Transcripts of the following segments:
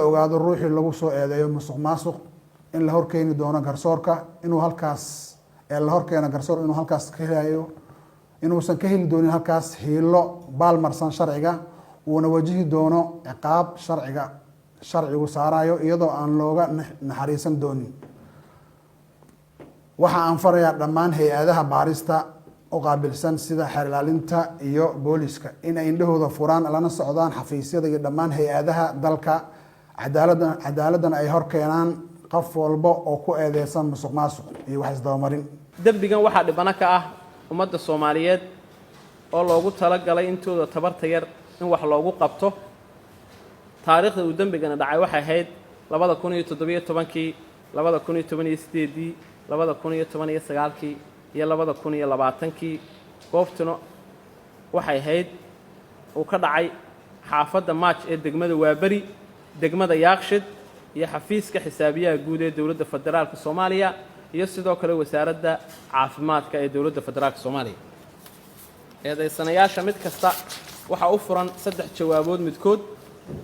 ogaado ruuxii lagu soo eedeeyo musuqmaasuq in la horkeeni doono garsoorka inuu halkaas la horkeeno garsoor inuu halkaas ka helayo inuusan ka heli doonin halkaas hiilo baalmarsan sharciga uuna wajihi doono ciqaab sharcigu saarayo iyadoo aan looga naxariisan doonin. waxa aan farayaa dhammaan hay-adaha baarista u qaabilsan sida xeer ilaalinta iyo booliska in ay indhahooda furaan lana socdaan xafiisyada iyo dhammaan hay-adaha dalka cadaaladdan ay hor keenaan qof walba oo ku eedeysan musuqmaasuq iyo wax isdabamarin. dembigan waxaa dhibano ka ah ummadda Soomaaliyeed oo loogu talagalay intooda tabarta yar in wax loogu qabto. taariikhda uu dembigana dhacay waxay ahayd 2017 2018 2019 iyo 2020 goobtuna waxay ahayd uu ka dhacay xaafadda March ee degmada Waabari degmada Yaaqshid iyo xafiiska xisaabiyaha guud ee dawladda federaalka Soomaaliya iyo sidoo kale wasaaradda caafimaadka ee dawladda federaalka Soomaaliya. eedeysanayaasha mid kasta waxa u furan 3 jawaabood midkood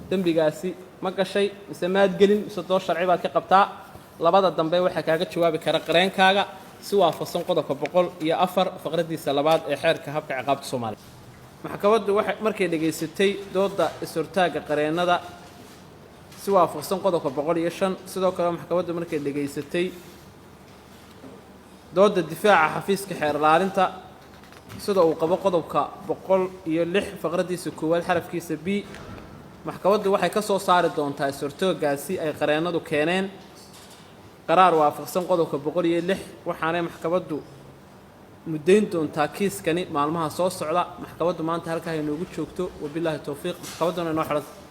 dembigaasi ma gashay mise maad gelin mise doo sharci baad ka qabtaa. labada dambe waxa kaaga jawaabi kara qareenkaaga si waafaqsan qodobka 104 faqradiisa labaad ee xeerka habka ciqaabta Soomaaliya. maxkamaddu waxay markay dhageysatay dooda is-hortaaga qareenada si waafaqsan qodobka 105 sidoo kale maxkamaddu markay dhageysatay dooda difaaca xafiiska xeer ilaalinta sidoo uu qabo qodobka 106 faqradiisa koowaad xarafkiisa B maxkamaddu waxay ka soo saari doontaa is-hortaagaasi ay qareenadu keeneen qaraar waafaqsan qodobka 106 waxaanay maxkamaddu mudayn doontaa kiiskani maalmaha soo socda. maxkamaddu maanta halkaa inoogu joogto wabillahi tawfiiq maxkamadduna inoo xidhan.